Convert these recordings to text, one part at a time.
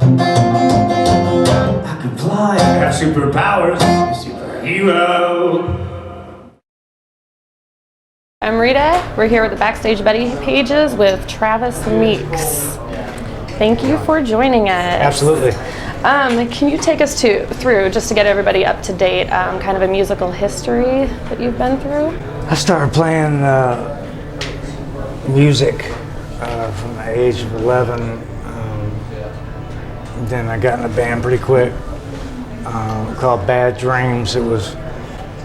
I can fly, I have superpowers, I'm a superhero. I'm Rita. We're here with the Backstage Betty pages with Travis Meeks. Thank you for joining us. Absolutely. Can you take us through, just to get everybody up to date, kind of a musical history that you've been through? I started playing music from the age of 11. Then I got in a band pretty quick called Bad Dreams. It was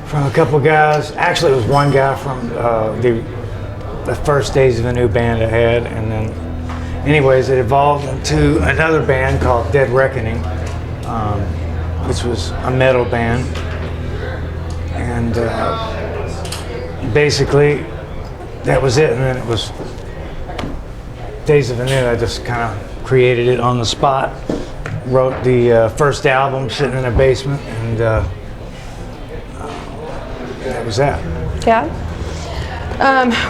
from a couple guys. Actually, it was one guy from the first days of a new band I had, and then, anyways, it evolved into another band called Dead Reckoning, which was a metal band, and basically that was it. And then it was Days of Anew. I just kind of created it on the spot. Wrote the first album sitting in a basement, and that was that. Yeah.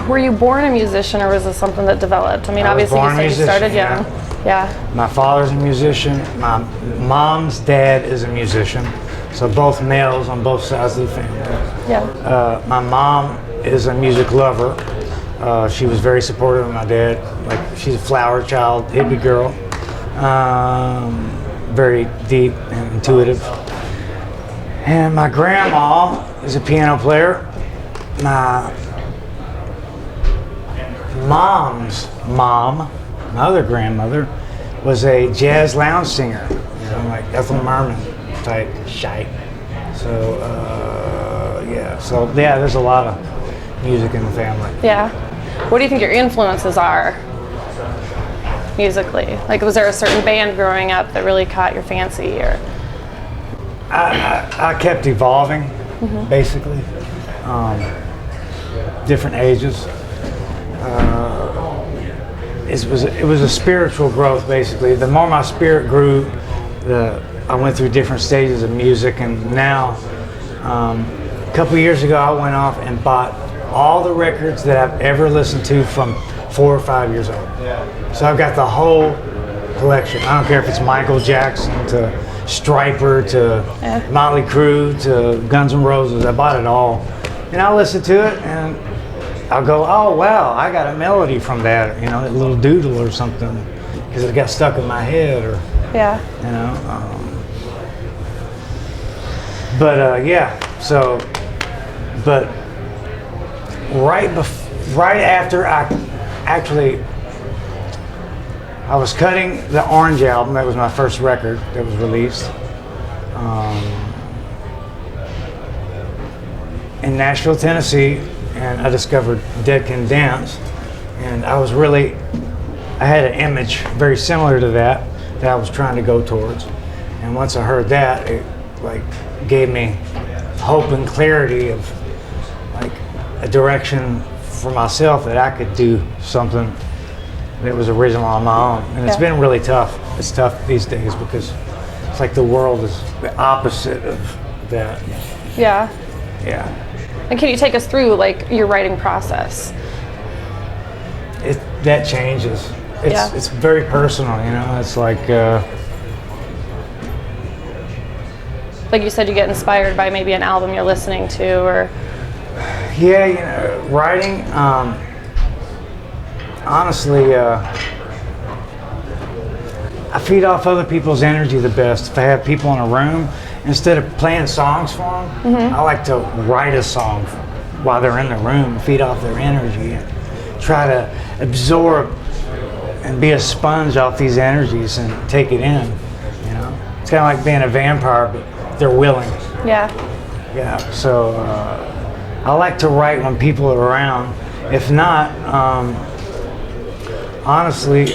Were you born a musician, or was this something that developed? I mean, obviously you said you started young. Yeah. My father's a musician. My mom's dad is a musician. So both males on both sides of the family. Yeah. My mom is a music lover. She was very supportive of my dad. Like, she's a flower child, hippie girl. Very deep and intuitive. And my grandma is a piano player. My mom's mom, my other grandmother, was a jazz lounge singer, you know, like Ethel Merman type shite. So, yeah, there's a lot of music in the family. Yeah. What do you think your influences are musically? Like, was there a certain band growing up that really caught your fancy, or? I kept evolving, basically. Different ages. It was a spiritual growth, basically. The more my spirit grew, I went through different stages of music, and now, a couple years ago, I went off and bought all the records that I've ever listened to from 4 or 5 years old. So I've got the whole collection. I don't care if it's Michael Jackson to Stryper to Motley Crue to Guns N' Roses. I bought it all, and I listen to it, and I'll go, oh wow, I got a melody from that, you know, a little doodle or something, because it got stuck in my head, or you know. But right after I was cutting the Orange album. That was my first record that was released in Nashville, Tennessee, and I discovered Dead Can Dance, and I had an image very similar to that I was trying to go towards, and once I heard that, it like gave me hope and clarity of like a direction for myself that I could do something that was original on my own. And it's been really tough. It's tough these days because it's like the world is the opposite of that. Yeah. Yeah. And can you take us through like your writing process? That changes. It's very personal, you know. It's like you said, you get inspired by maybe an album you're listening to, or yeah, you know, writing. Honestly, I feed off other people's energy the best. If I have people in a room, instead of playing songs for them, I like to write a song while they're in the room, feed off their energy, and try to absorb and be a sponge off these energies and take it in. You know, it's kind of like being a vampire, but they're willing. Yeah. Yeah. So I like to write when people are around. If not, honestly,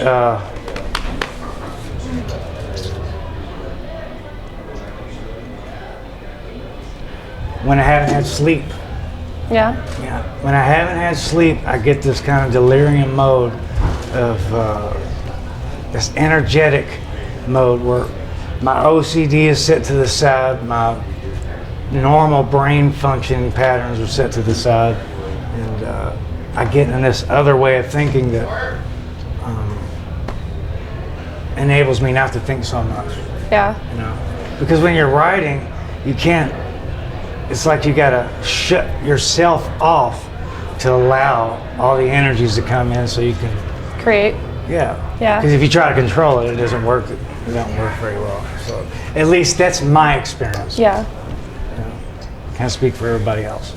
when I haven't had sleep. Yeah. Yeah. When I haven't had sleep, I get this kind of delirium mode of this energetic mode where my OCD is set to the side, my normal brain functioning patterns are set to the side, and I get in this other way of thinking that, enables me not to think so much. Yeah. You know, because when you're writing, you can't. It's like you gotta shut yourself off to allow all the energies to come in, so you can Create. Yeah. Yeah. Because if you try to control it, it doesn't work. It doesn't work very well. So at least that's my experience. Yeah. Can't speak for everybody else.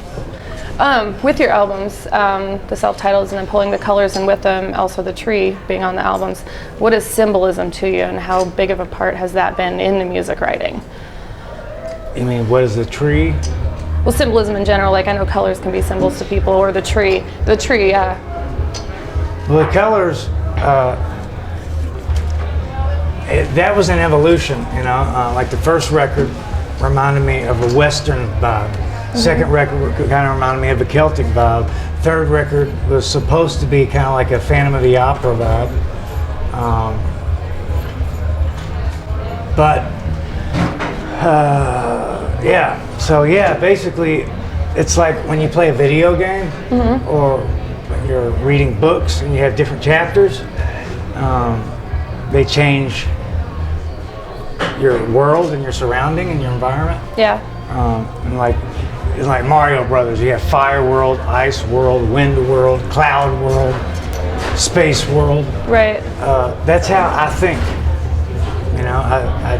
With your albums, the self-titles and then pulling the colors in with them, also the tree being on the albums, what is symbolism to you, and how big of a part has that been in the music writing? You mean, what is the tree? Well, symbolism in general, like I know colors can be symbols to people, or the tree. The tree, yeah. Well, the colors, that was an evolution, you know. Like the first record reminded me of a Western vibe. Second record kind of reminded me of a Celtic vibe. Third record was supposed to be kind of like a Phantom of the Opera vibe. Yeah, so yeah, basically it's like when you play a video game or when you're reading books and you have different chapters, they change your world and your surrounding and your environment. Yeah. And like, it's like Mario Brothers. You have fire world, ice world, wind world, cloud world, space world. Right. That's how I think. You know, I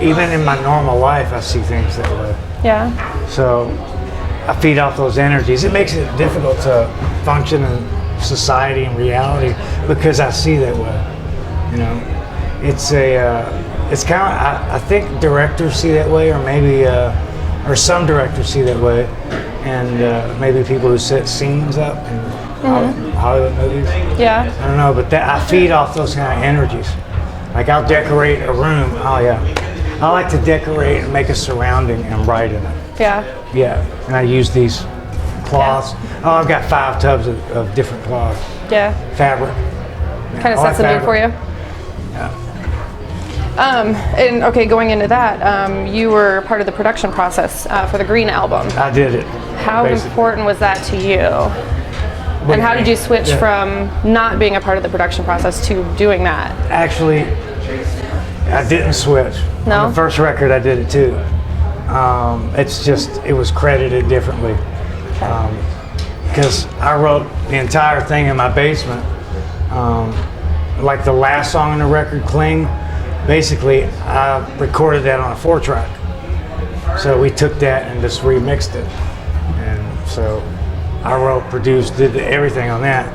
even in my normal life, I see things that way. Yeah. So I feed off those energies. It makes it difficult to function in society and reality because I see that way. You know, it's kind of, I think directors see that way, or maybe, or some directors see that way, and maybe people who set scenes up in Hollywood movies. Yeah. I don't know, but I feed off those kind of energies. Like I'll decorate a room. Oh yeah. I like to decorate and make a surrounding and write in it. Yeah. Yeah, and I use these cloths. Yeah. Oh, I've got 5 tubs of different cloths. Yeah. Fabric. Kind of sets the mood for you. Yeah. And okay, going into that, you were part of the production process for the Green album. I did it. How basically. important was that to you? And how did you switch from not being a part of the production process to doing that? Actually, I didn't switch. No? On the first record, I did it too. It's just, it was credited differently. Because I wrote the entire thing in my basement. Like the last song on the record, Cling, basically I recorded that on a 4-track. So we took that and just remixed it. And so I wrote, produced, did everything on that.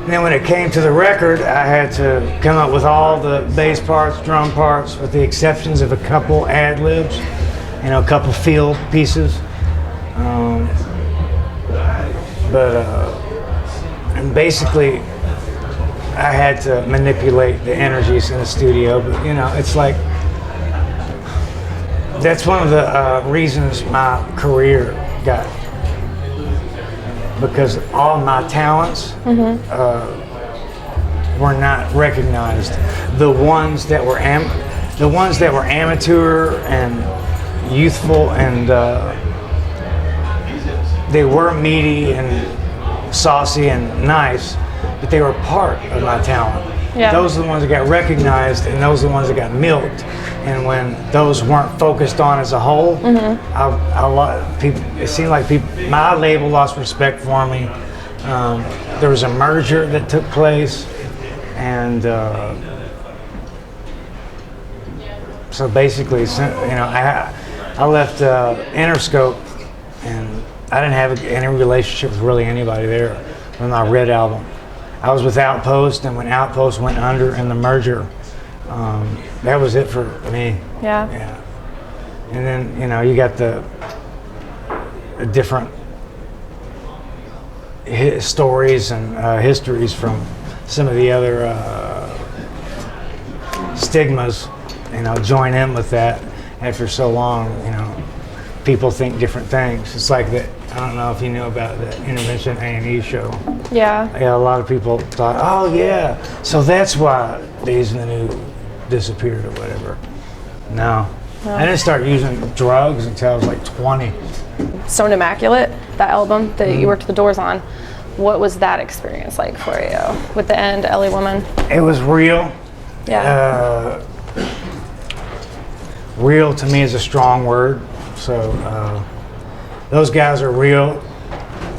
And then when it came to the record, I had to come up with all the bass parts, drum parts, with the exceptions of a couple ad-libs, you know, a couple field pieces. And basically, I had to manipulate the energies in the studio. But you know, it's like, that's one of the reasons my career got, because all my talents were not recognized. The ones that were amateur and youthful, and they were meaty and saucy and nice, but they were part of my talent. Yeah. Those are the ones that got recognized, and those are the ones that got milked. And when those weren't focused on as a whole, it seemed like my label lost respect for me. There was a merger that took place, and so basically, you know, I left Interscope, and I didn't have any relationship with really anybody there on my Red album. I was with Outpost, and when Outpost went under in the merger, that was it for me. Yeah. Yeah. And then, you know, you got the different stories and histories from some of the other stigmas, you know, join in with that after so long. You know, people think different things. It's like that. I don't know if you know about the Intervention A&E show. Yeah. Yeah, a lot of people thought, oh yeah, so that's why Days in the New disappeared or whatever. No. I didn't start using drugs until I was like 20. Stone Immaculate, that album that you worked the Doors on, what was that experience like for you with the end, LA Woman? It was real. Yeah. Real to me is a strong word. So those guys are real.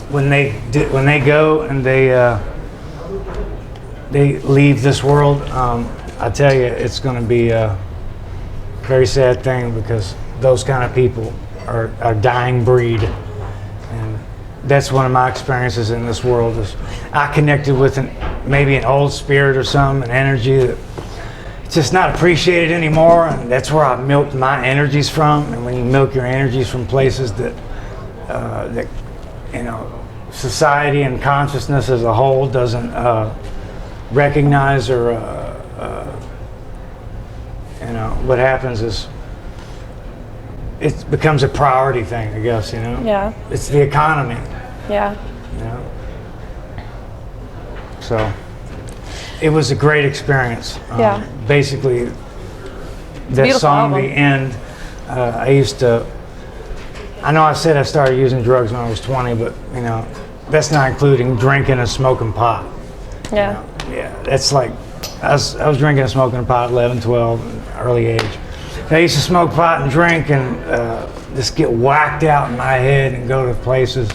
When they go and they leave this world, I tell you, it's going to be a very sad thing, because those kind of people are a dying breed. And that's one of my experiences in this world. Is I connected with maybe an old spirit or some, an energy that it's just not appreciated anymore, and that's where I milked my energies from. And when you milk your energies from places that society and consciousness as a whole doesn't recognize, or what happens is it becomes a priority thing, I guess. Yeah. It's the economy. Yeah. So it was a great experience. Yeah. Basically, that Beautiful song, album. The End, I know I said I started using drugs when I was 20, but that's not including drinking and smoking pot. Yeah. Yeah, that's like, I was drinking and smoking pot at 11, 12, early age. I used to smoke pot and drink and just get whacked out in my head and go to places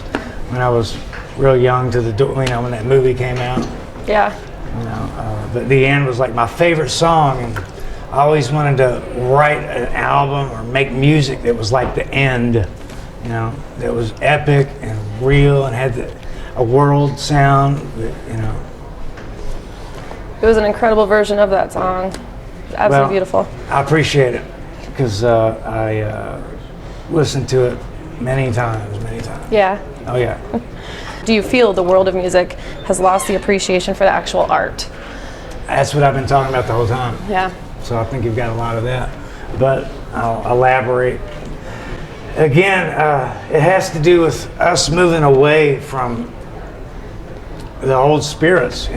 when I was real young, to the door, when that movie came out. Yeah. But The End was like my favorite song, and I always wanted to write an album or make music that was like The End, that was epic and real and had a world sound, It was an incredible version of that song. Absolutely beautiful. I appreciate it, because I listened to it many times. Yeah. Oh yeah. Do you feel the world of music has lost the appreciation for the actual art? That's what I've been talking about the whole time. Yeah. So I think you've got a lot of that, but I'll elaborate. Again, it has to do with us moving away from the old spirits.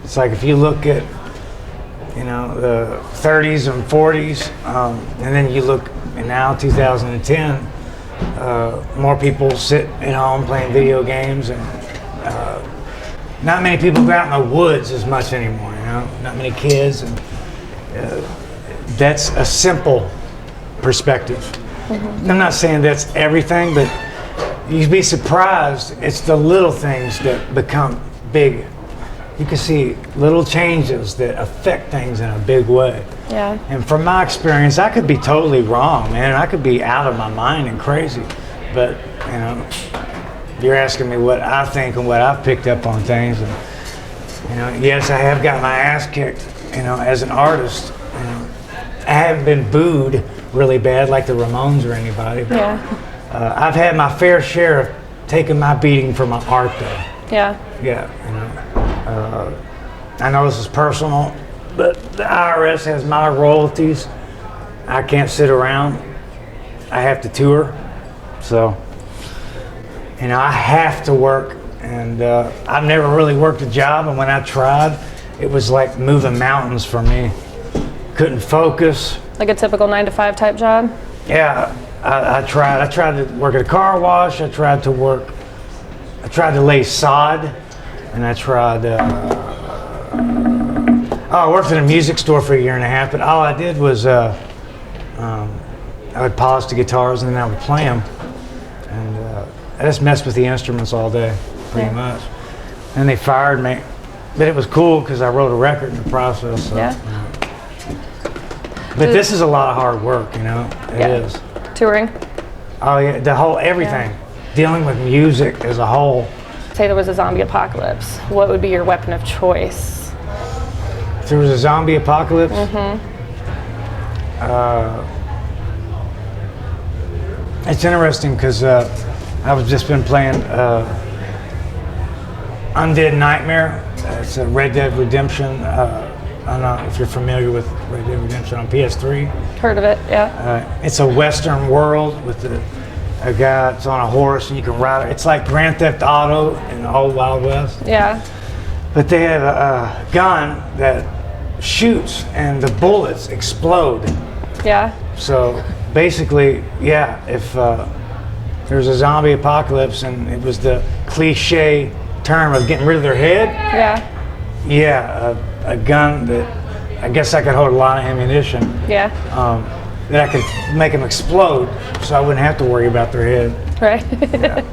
It's like if you look at the 30s and 40s, and then you look and now 2010, more people sit at home playing video games, and not many people go out in the woods as much anymore. Not many kids, and that's a simple perspective. Mm-hmm. I'm not saying that's everything, but you'd be surprised. It's the little things that become big. You can see little changes that affect things in a big way. Yeah. And from my experience, I could be totally wrong, man. I could be out of my mind and crazy. But, you're asking me what I think and what I've picked up on things. And, yes, I have got my ass kicked, as an artist. I haven't been booed really bad like the Ramones or anybody. But, Yeah. I've had my fair share of taking my beating for my art, though. Yeah. Yeah, I know this is personal, but the IRS has my royalties. I can't sit around. I have to tour. So, I have to work. And I've never really worked a job. And when I tried, it was like moving mountains for me. Couldn't focus. Like a typical 9-to-5 type job? Yeah, I tried. I tried to work at a car wash. I tried to lay sod. And I tried, I worked in a music store for 1.5 years, but all I did was I would polish the guitars and then I would play them. And I just messed with the instruments all day, pretty much. And they fired me. But it was cool because I wrote a record in the process. So, Yeah. But this is a lot of hard work, It is. Touring? Oh yeah, the whole, everything. Dealing with music as a whole. Say there was a zombie apocalypse. What would be your weapon of choice? If there was a zombie apocalypse, it's interesting because I've just been playing Undead Nightmare. It's a Red Dead Redemption. I don't know if you're familiar with Red Dead Redemption on PS3. Heard of it, yeah. It's a Western world with a guy that's on a horse and you can ride it. It's like Grand Theft Auto in the old Wild West. Yeah. But they have a gun that shoots and the bullets explode. Yeah. So basically, if there's a zombie apocalypse and it was the cliche term of getting rid of their head, a gun that I guess I could hold a lot of ammunition. Yeah. That I could make them explode, so I wouldn't have to worry about their head. Right. Yeah.